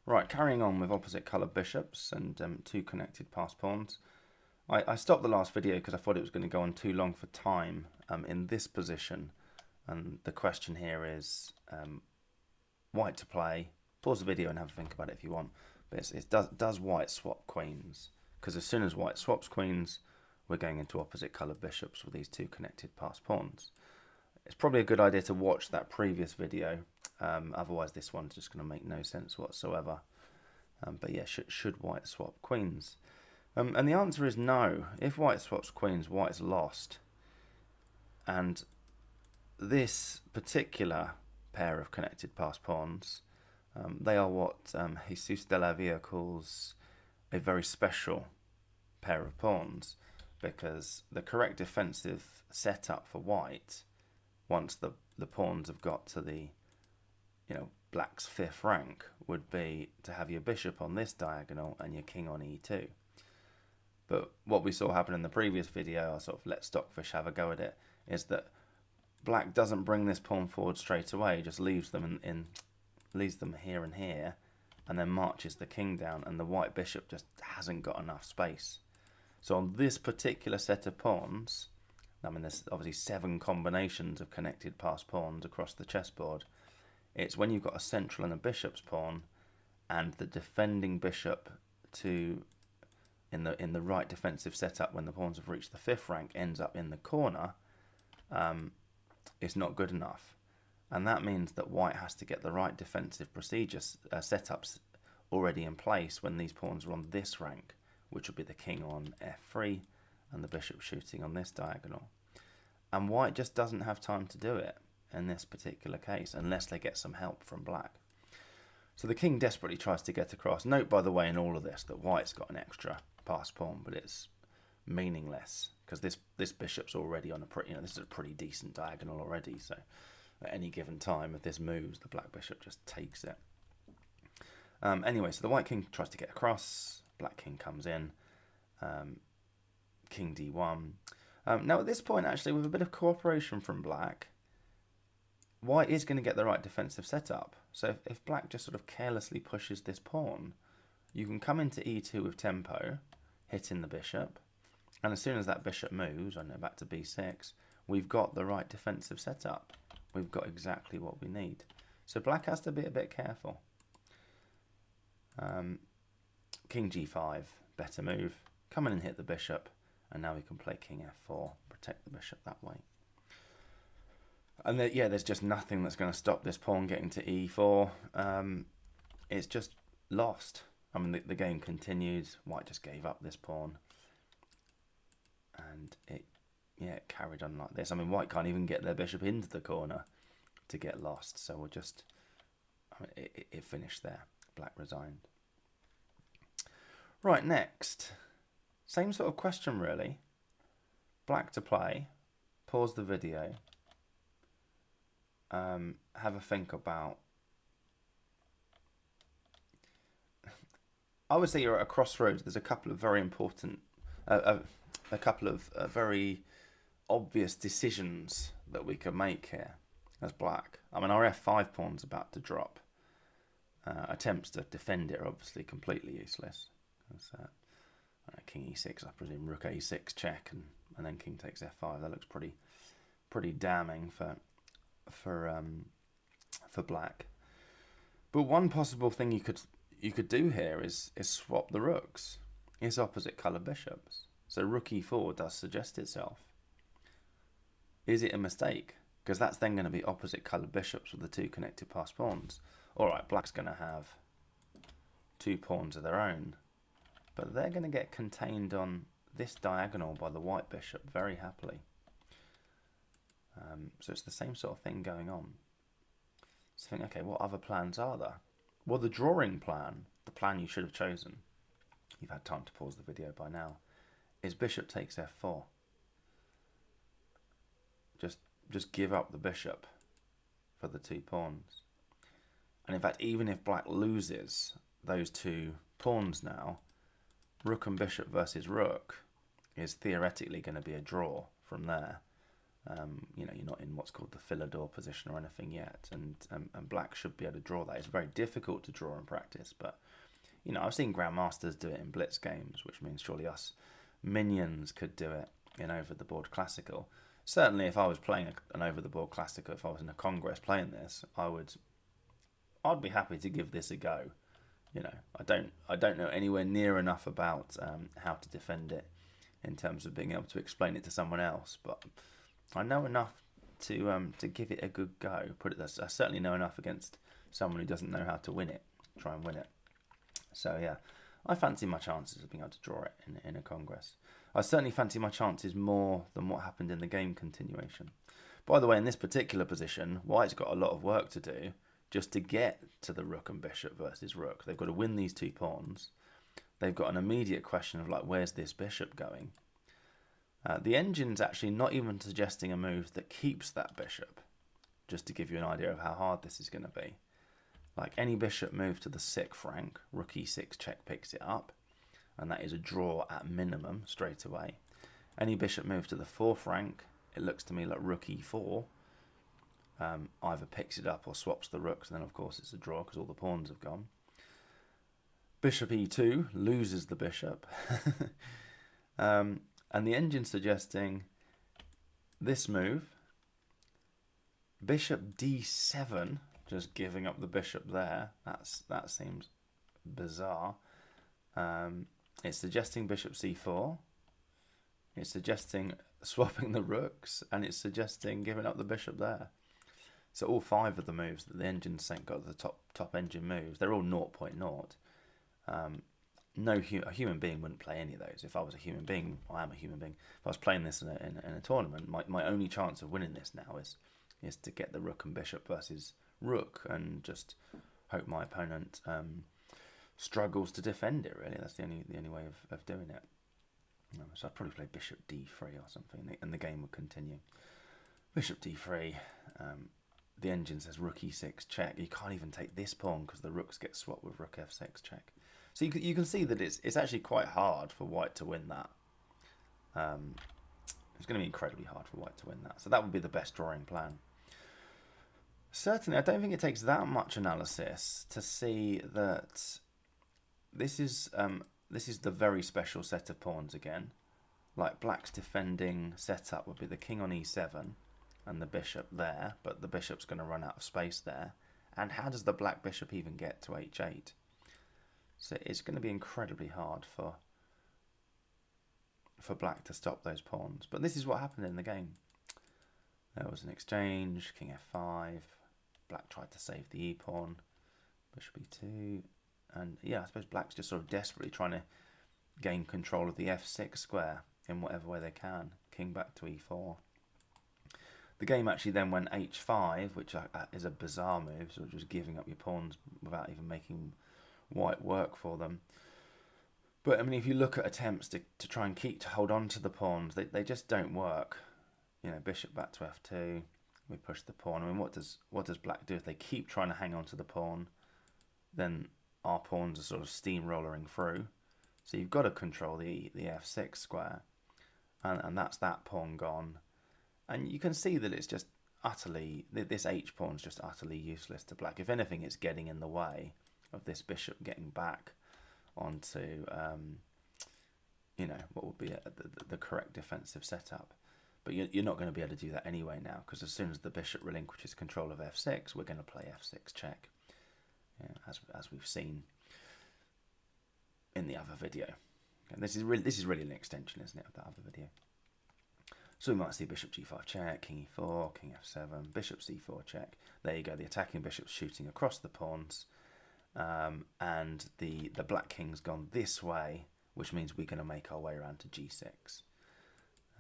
Right, carrying on with opposite coloured bishops and two connected passed pawns. I stopped the last video because I thought it was going to go on too long for time in this position. And the question here is white to play. Pause the video and have a think about it if you want. But does white swap queens? Because as soon as white swaps queens, we're going into opposite coloured bishops with these two connected passed pawns. It's probably a good idea to watch that previous video. Otherwise, this one's just going to make no sense whatsoever. But yeah, should white swap queens? And the answer is no. If white swaps queens, white's lost. And this particular pair of connected passed pawns, they are what Jesus de la Villa calls a very special pair of pawns, because the correct defensive setup for white, once the pawns have got to the black's fifth rank, would be to have your bishop on this diagonal and your king on e2. But what we saw happen in the previous video, I sort of let Stockfish have a go at it, is that black doesn't bring this pawn forward straight away, just leaves them leaves them here and here, and then marches the king down, and the white bishop just hasn't got enough space. So on this particular set of pawns, I mean there's obviously 7 combinations of connected passed pawns across the chessboard. It's when you've got a central and a bishop's pawn, and the defending bishop in the right defensive setup when the pawns have reached the 5th rank ends up in the corner, it's not good enough. And that means that white has to get the right defensive procedures setups already in place when these pawns are on this rank, which would be the king on f3 and the bishop shooting on this diagonal. And white just doesn't have time to do it in this particular case unless they get some help from black. So the king desperately tries to get across. Note, by the way, in all of this that white's got an extra passed pawn, but it's meaningless because this bishop's already on a pretty, this is a pretty decent diagonal already. So at any given time, if this moves, the black bishop just takes it. Anyway, so the white king tries to get across. Black king comes in. King d1. Now at this point, actually, with a bit of cooperation from black, white is going to get the right defensive setup. So if black just sort of carelessly pushes this pawn, you can come into e2 with tempo, hitting the bishop, and as soon as that bishop moves, I know, back to b6, we've got the right defensive setup. We've got exactly what we need. So black has to be a bit careful. King g5, better move. Come in and hit the bishop, and now we can play king f4, protect the bishop that way. And there's just nothing that's going to stop this pawn getting to e4. It's just lost. I mean, the game continued. White just gave up this pawn, and it carried on like this. I mean, white can't even get their bishop into the corner to get lost. So we'll just, it finished there. Black resigned. Right, next, same sort of question really. Black to play. Pause the video. Have a think about. I would say you're at a crossroads. There's a couple of very important, a couple of very obvious decisions that we could make here as black. I mean, our f5 pawn's about to drop. Attempts to defend it are obviously completely useless. King e6, I presume, rook a6 check, and then king takes f5. That looks pretty damning for black. But one possible thing you could do here is swap the rooks. It's opposite colour bishops. So rook e4 does suggest itself. Is it a mistake? Because that's then going to be opposite coloured bishops with the two connected passed pawns. Alright, black's going to have 2 pawns of their own, but they're going to get contained on this diagonal by the white bishop very happily. So it's the same sort of thing going on. So think, okay, what other plans are there? Well, the drawing plan, the plan you should have chosen, you've had time to pause the video by now, is bishop takes f4. Just give up the bishop for the 2 pawns. And in fact, even if black loses those 2 pawns now, rook and bishop versus rook is theoretically going to be a draw from there. You know, you're not in what's called the Philidor position or anything yet, and black should be able to draw that. It's very difficult to draw in practice, but you know, I've seen grandmasters do it in blitz games, which means surely us minions could do it in over the board classical. Certainly, if I was playing an over the board classical, if I was in a congress playing this, I'd be happy to give this a go. You know, I don't know anywhere near enough about how to defend it in terms of being able to explain it to someone else, but I know enough to give it a good go. I certainly know enough against someone who doesn't know how to win it, try and win it. So yeah, I fancy my chances of being able to draw it in a congress. I certainly fancy my chances more than what happened in the game continuation. By the way, in this particular position, White's got a lot of work to do just to get to the rook and bishop versus rook. They've got to win these 2 pawns. They've got an immediate question of like, where's this bishop going? The engine's actually not even suggesting a move that keeps that bishop, just to give you an idea of how hard this is going to be. Like any bishop move to the 6th rank, rook e6 check picks it up, and that is a draw at minimum straight away. Any bishop move to the 4th rank, it looks to me like rook e4 either picks it up or swaps the rooks, and then of course it's a draw because all the pawns have gone. Bishop e2 loses the bishop. And the engine's suggesting this move, bishop d7, just giving up the bishop there. That seems bizarre. It's suggesting bishop c4. It's suggesting swapping the rooks, and it's suggesting giving up the bishop there. So all 5 of the moves that the engine's sent got the top engine moves. They're all 0.0. A human being wouldn't play any of those. If I was a human being, I am a human being. If I was playing this in a tournament, my only chance of winning this now is to get the rook and bishop versus rook, and just hope my opponent struggles to defend it. Really, that's the only way of doing it. So I'd probably play bishop d3 or something, and the game would continue. Bishop d3. The engine says rook e6 check. You can't even take this pawn because the rooks get swapped with rook f6 check. So you can see that it's actually quite hard for White to win that. It's going to be incredibly hard for White to win that. So that would be the best drawing plan. Certainly, I don't think it takes that much analysis to see that this is the very special set of pawns again. Like Black's defending setup would be the king on e7 and the bishop there, but the bishop's going to run out of space there. And how does the black bishop even get to h8? So it's going to be incredibly hard for black to stop those pawns. But this is what happened in the game. There was an exchange, king f5, black tried to save the e-pawn, bishop e2, and yeah, I suppose black's just sort of desperately trying to gain control of the f6 square in whatever way they can. King back to e4. The game actually then went h5, which is a bizarre move, so just giving up your pawns without even making White work for them. But I mean, if you look at attempts to try and to hold on to the pawns, they just don't work. You know, bishop back to f2, we push the pawn. I mean, what does black do? If they keep trying to hang on to the pawn, then our pawns are sort of steamrollering through. So you've got to control the f6 square, and that's that pawn gone. And you can see that it's just utterly, this h pawn's just utterly useless to black. If anything, it's getting in the way of this bishop getting back onto, you know, what would be the correct defensive setup. But you're not going to be able to do that anyway now, because as soon as the bishop relinquishes control of f6, we're going to play f6 check, yeah, as we've seen in the other video. Okay, this is really an extension, isn't it, of that other video? So we might see bishop g5 check, king e4, king f7, bishop c4 check. There you go, the attacking bishop's shooting across the pawns. And the black king's gone this way, which means we're going to make our way around to g6.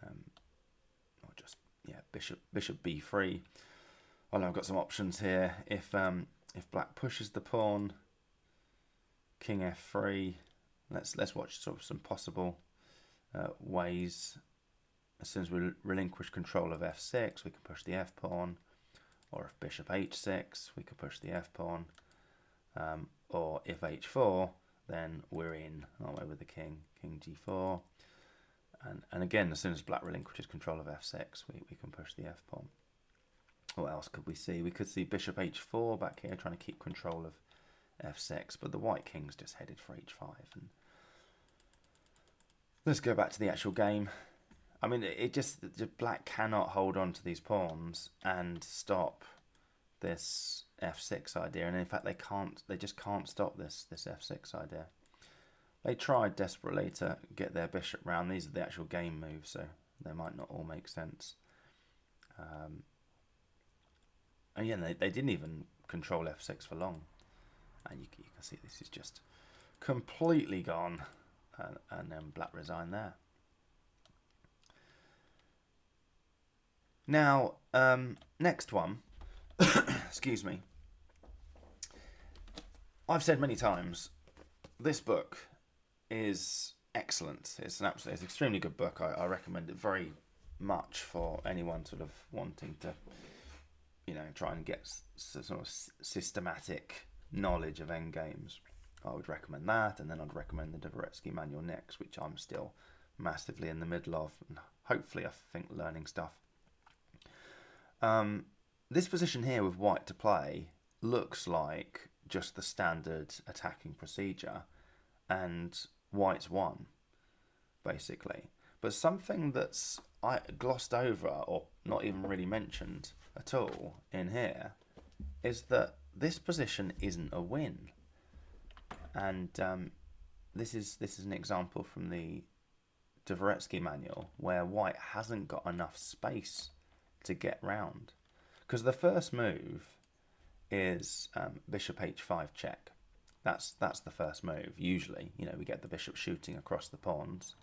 Or just, yeah, bishop b3. Oh no, I've got some options here. If black pushes the pawn, king f3. Let's watch sort of some possible ways. As soon as we relinquish control of f6, we can push the f pawn. Or if bishop h6, we can push the f pawn. Or if h4, then we're in, aren't we, with the king, king g4. And again, as soon as black relinquishes control of f6, we can push the f-pawn. What else could we see? We could see bishop h4 back here, trying to keep control of f6, but the white king's just headed for h5. And let's go back to the actual game. I mean, black cannot hold on to these pawns and stop this f6 idea, and in fact they just can't stop this f6 idea. They tried desperately to get their bishop round. These are the actual game moves, so they might not all make sense. And yeah, they didn't even control f6 for long, and you can see this is just completely gone, and then black resigned there. Now, next one. Excuse me. I've said many times, this book is excellent. It's an extremely good book. I recommend it very much for anyone sort of wanting to, try and get sort of systematic knowledge of endgames. I would recommend that, and then I'd recommend the Dvoretsky Manual next, which I'm still massively in the middle of, and hopefully I think learning stuff. This position here with white to play looks like just the standard attacking procedure, and white's won, basically. But something that's glossed over, or not even really mentioned at all in here, is that this position isn't a win. And this is an example from the Dvoretsky Manual where white hasn't got enough space to get round, because the first move is bishop h5 check. That's the first move. Usually, we get the bishop shooting across the pawns,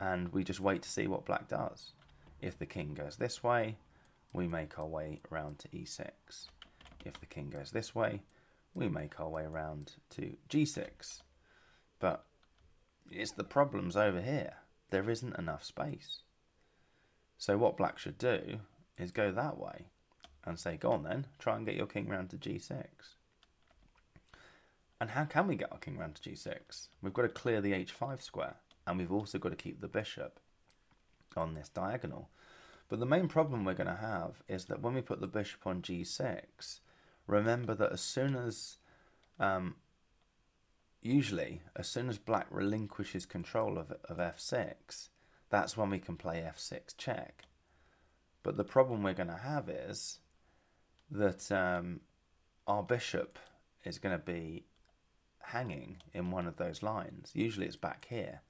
and we just wait to see what black does. If the king goes this way, we make our way around to e6. If the king goes this way, we make our way around to g6. But it's the problems over here. There isn't enough space. So what black should do is go that way and say, go on then, try and get your king round to g6. And how can we get our king round to g6? We've got to clear the h5 square, and we've also got to keep the bishop on this diagonal. But the main problem we're going to have is that when we put the bishop on g6, remember that as soon as black relinquishes control of f6, that's when we can play f6 check. But the problem we're going to have is that our bishop is going to be hanging in one of those lines. Usually it's back here.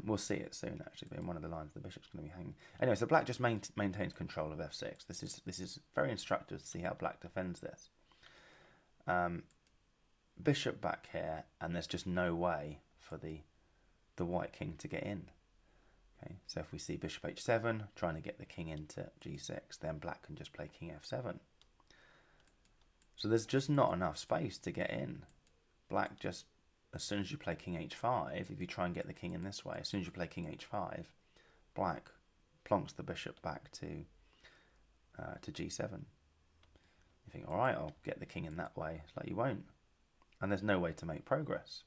We'll see it soon, actually, but in one of the lines the bishop's going to be hanging. Anyway, so black just maintains control of f6. This is very instructive to see how black defends this. Bishop back here, and there's just no way for the white king to get in. Okay, so if we see bishop h7, trying to get the king into g6, then black can just play king f7. So there's just not enough space to get in. Black just, as soon as you play king h5, if you try and get the king in this way, as soon as you play king h5, black plonks the bishop back to g7. You think, all right, I'll get the king in that way. It's like, you won't. And there's no way to make progress.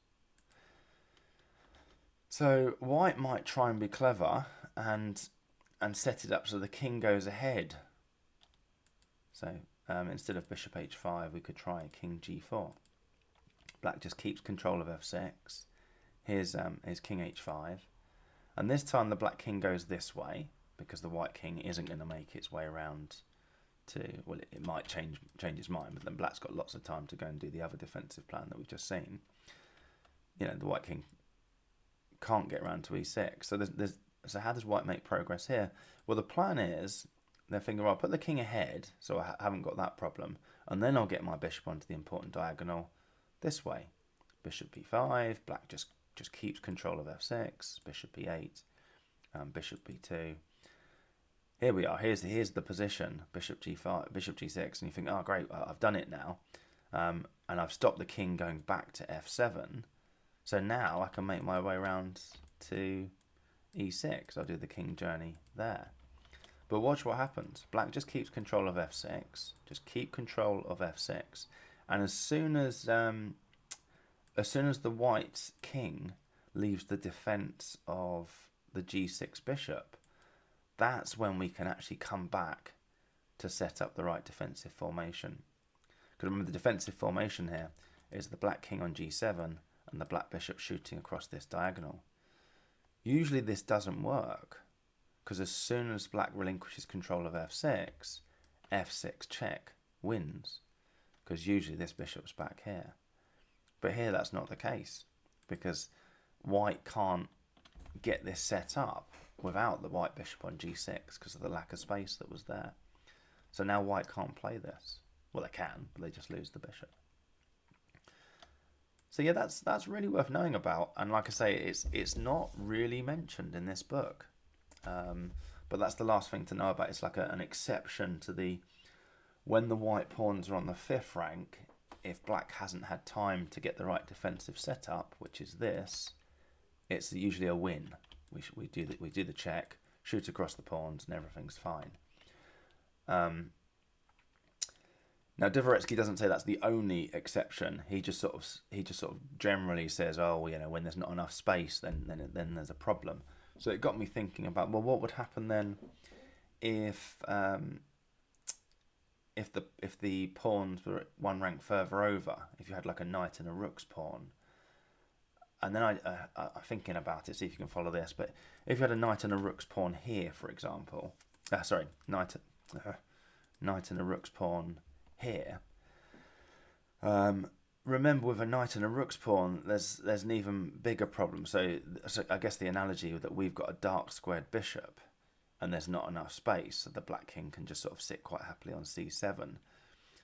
So white might try and be clever and set it up so the king goes ahead. So instead of bishop h5, we could try king g4. Black just keeps control of f6. Here's king h5. And this time the black king goes this way, because the white king isn't going to make its way around to, well, it might change its mind, but then black's got lots of time to go and do the other defensive plan that we've just seen. The white king can't get around to e6. So how does white make progress here? Well, the plan is they're thinking, well, I'll put the king ahead, so I haven't got that problem, and then I'll get my bishop onto the important diagonal this way. Bishop b5, black just keeps control of f6, bishop b8, bishop b2. Here we are, here's the position, bishop g5, bishop g6, and you think, oh great, I've done it now, and I've stopped the king going back to f7, so now I can make my way around to e6. I'll do the king journey there. But watch what happens. Black just keeps control of f6, just keep control of f6, and as soon as the white king leaves the defense of the g6 bishop, that's when we can actually come back to set up the right defensive formation. Because remember, the defensive formation here is the black king on g7 and the black bishop shooting across this diagonal. Usually this doesn't work, because as soon as black relinquishes control of f6, f6 check wins, because usually this bishop's back here. But here that's not the case, because white can't get this set up without the white bishop on g6 because of the lack of space that was there. So now white can't play this. Well, they can, but they just lose the bishop. So yeah, that's really worth knowing about. And like I say, it's not really mentioned in this book. But that's the last thing to know about. It's like an exception to the, when the white pawns are on the 5th rank, if black hasn't had time to get the right defensive setup, which is this, it's usually a win. We do the check, shoot across the pawns, and everything's fine. Now Dvoretsky doesn't say that's the only exception. He just sort of generally says, oh, you know, when there's not enough space, then there's a problem. So it got me thinking about, well, what would happen then if the pawns were one rank further over? If you had like a knight and a rook's pawn, and then I'm thinking about it, see if you can follow this. But if you had a knight and a rook's pawn here, for example, knight and a rook's pawn here. Remember, with a knight and a rook's pawn, there's an even bigger problem. So I guess the analogy that we've got a dark squared bishop, and there's not enough space, so the black king can just sort of sit quite happily on c7.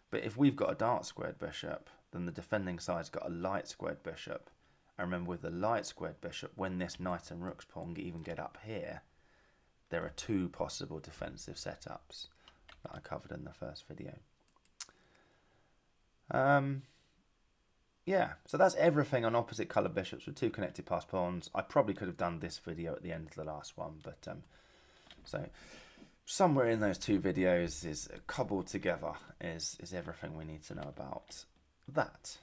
But if we've got a dark squared bishop, then the defending side's got a light squared bishop. And remember, with the light squared bishop, when this knight and rook's pawn even get up here, there are 2 possible defensive setups that I covered in the first video. Yeah, so that's everything on opposite colour bishops with 2 connected passed pawns. I probably could have done this video at the end of the last one, but so somewhere in those 2 videos is cobbled together is everything we need to know about that.